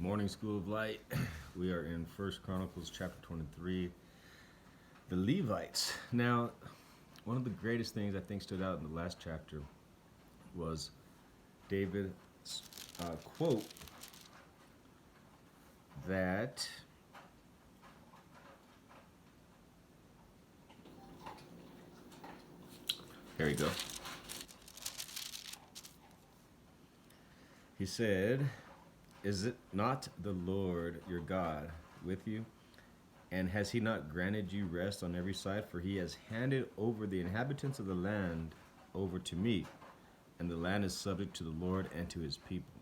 Morning, School of Light. We are in First Chronicles chapter 23. The Levites. Now, one of the greatest things I think stood out in the last chapter was David's quote that here we go. He said, "Is it not the Lord your God with you? And has he not granted you rest on every side? For he has handed over the inhabitants of the land over to me, and the land is subject to the Lord and to his people."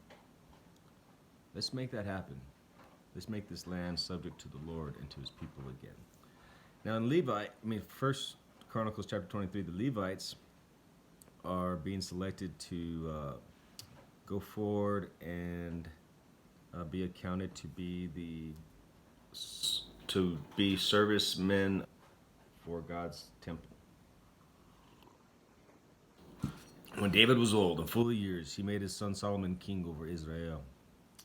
Let's make that happen. Let's make this land subject to the Lord and to his people again. Now in First Chronicles chapter 23, the Levites are being selected to go forward and be accounted to be servicemen for God's temple. When David was old and full of years, he made his son Solomon king over Israel.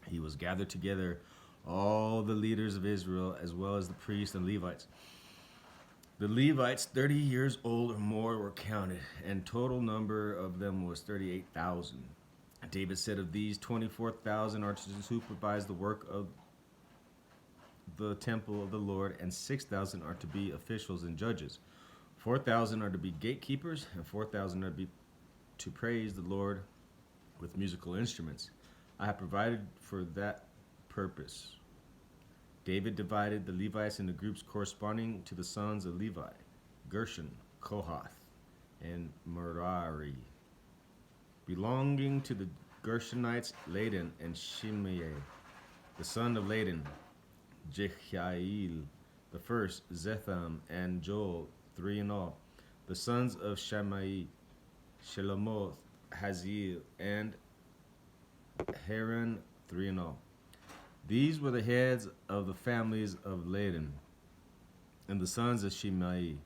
He was gathered together all the leaders of Israel, as well as the priests and Levites. The Levites, 30 years old or more, were counted, and total number of them was 38,000. David said, "Of these, 24,000 are to supervise the work of the temple of the Lord, and 6,000 are to be officials and judges. 4,000 are to be gatekeepers, and 4,000 are to praise the Lord with musical instruments. I have provided for that purpose." David divided the Levites into groups corresponding to the sons of Levi: Gershon, Kohath, and Merari. Belonging to the Gershonites, Ladan and Shimei. The son of Ladan, Jehiel the first, Zetham and Joel, 3 in all. The sons of Shammai, Shelomoth, Haziel, and Haran, 3 in all. These were the heads of the families of Ladan. And the sons of Shimei,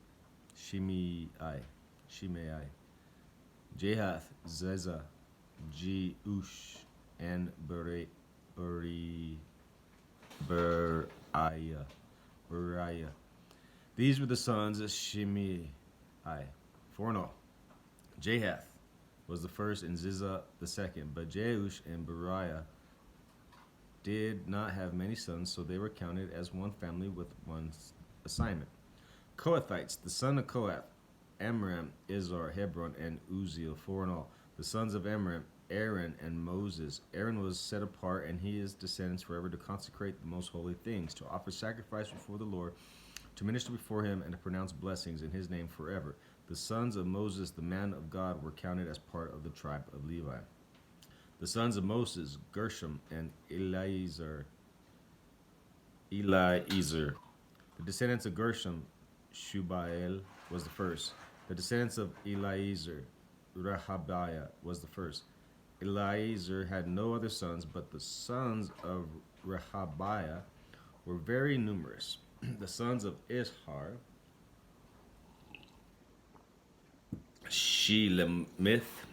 Jahath, Zezah, Jeush, and Beriah. These were the sons of Shimei, 4 in all. Jahath was the first and Zizah the second, but Jeush and Beriah did not have many sons, so they were counted as one family with one assignment. Kohathites, the son of Kohath, Amram, Izhar, Hebron, and Uzziel, 4 in all. The sons of Amram, Aaron, and Moses. Aaron was set apart, and his descendants forever, to consecrate the most holy things, to offer sacrifice before the Lord, to minister before him, and to pronounce blessings in his name forever. The sons of Moses, the man of God, were counted as part of the tribe of Levi. The sons of Moses, Gershom and Eliezer. The descendants of Gershom, Shubael was the first. The descendants of Eliezer, Rehabiah was the first. Eliezer had no other sons, but the sons of Rehabiah were very numerous. The sons of Ishar, Shelemith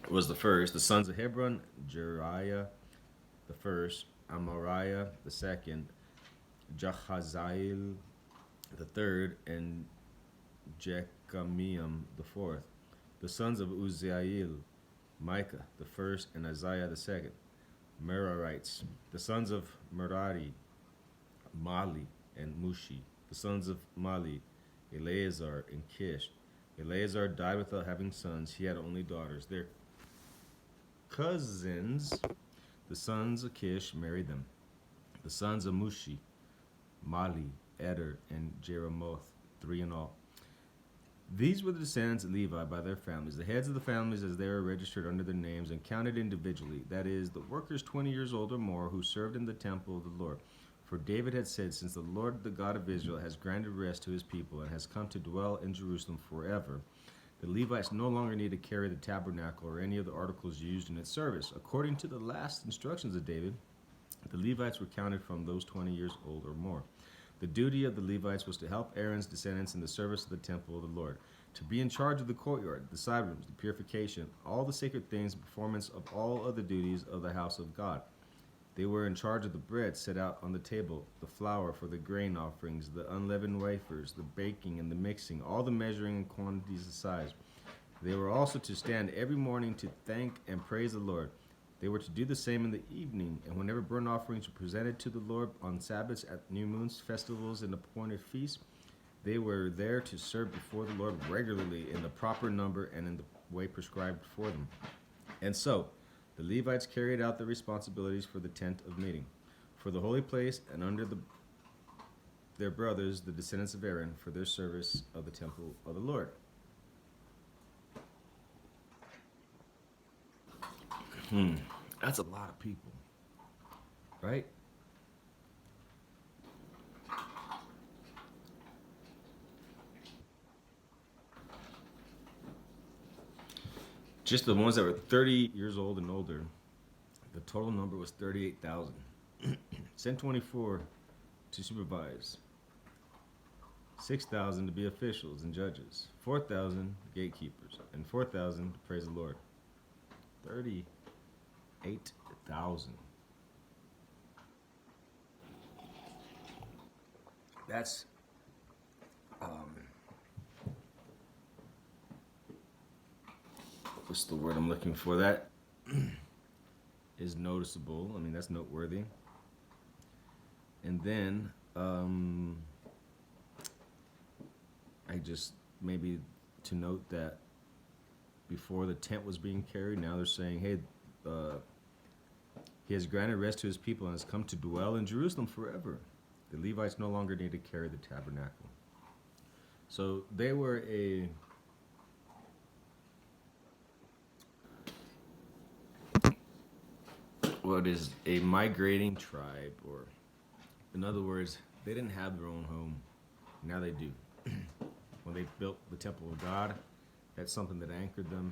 was the first. The sons of Hebron, Jeriah the first, Amariah the second, Jahaziel the third, and Jekameam the fourth. The sons of Uzziel, Micah the first, and Isaiah the second. Merarites. The sons of Merari, Mali and Mushi. The sons of Mali, Eleazar and Kish. Eleazar died without having sons. He had only daughters. Their cousins, the sons of Kish, married them. The sons of Mushi, Mali, Eder, and Jeremoth, 3 in all. These were the descendants of Levi by their families, the heads of the families as they were registered under their names and counted individually, that is, the workers 20 years old or more who served in the temple of the Lord. For David had said, "Since the Lord, the God of Israel, has granted rest to his people and has come to dwell in Jerusalem forever, the Levites no longer need to carry the tabernacle or any of the articles used in its service." According to the last instructions of David, the Levites were counted from those 20 years old or more. The duty of the Levites was to help Aaron's descendants in the service of the temple of the Lord, to be in charge of the courtyard, the side rooms, the purification, all the sacred things, the performance of all other duties of the house of God. They were in charge of the bread set out on the table, the flour for the grain offerings, the unleavened wafers, the baking and the mixing, all the measuring and quantities of size. They were also to stand every morning to thank and praise the Lord. They were to do the same in the evening, and whenever burnt offerings were presented to the Lord on Sabbaths, at new moons, festivals, and appointed feasts, they were there to serve before the Lord regularly in the proper number and in the way prescribed for them. And so, the Levites carried out their responsibilities for the tent of meeting, for the holy place, and under their brothers, the descendants of Aaron, for their service of the temple of the Lord. That's a lot of people, right? Just the ones that were 30 years old and older, the total number was 38,000. Sent 24 to supervise, 6,000 to be officials and judges, 4,000 gatekeepers, and 4,000 to praise the Lord. 38,000. That's what's the word I'm looking for? That is noticeable. I mean, that's noteworthy. And then I just maybe to note that before the tent was being carried, now they're saying, hey, he has granted rest to his people and has come to dwell in Jerusalem forever. The Levites no longer need to carry the tabernacle. So they were what is a migrating tribe, or in other words, they didn't have their own home. Now they do. When they built the temple of God, that's something that anchored them.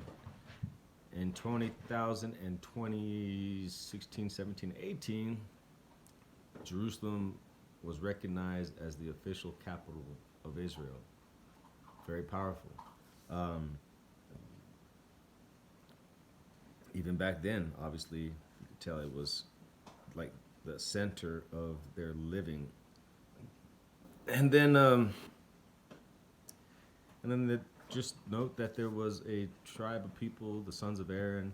In 20,000 and 2016, 17, 18, Jerusalem was recognized as the official capital of Israel. Very powerful. Even back then, obviously, you could tell it was like the center of their living. And then just note that there was a tribe of people, the sons of Aaron.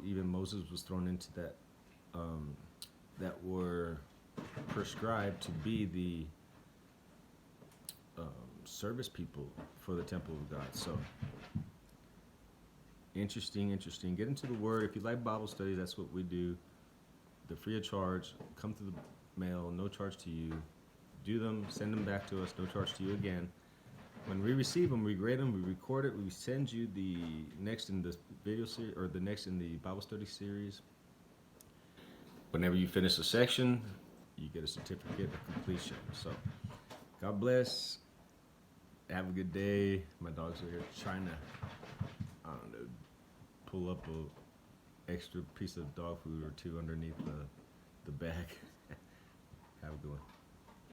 Even Moses was thrown into that. That were prescribed to be the service people for the temple of God. So interesting. Get into the Word. If you like Bible studies, that's what we do. They're free of charge. Come through the mail, no charge to you. Do them, send them back to us, no charge to you again. When we receive them, we grade them, we record it, we send you the next in the video series or the next in the Bible study series. Whenever you finish a section, you get a certificate of completion. So, God bless. Have a good day. My dogs are here trying to, I don't know, pull up a extra piece of dog food or two underneath the bag. Have a good one.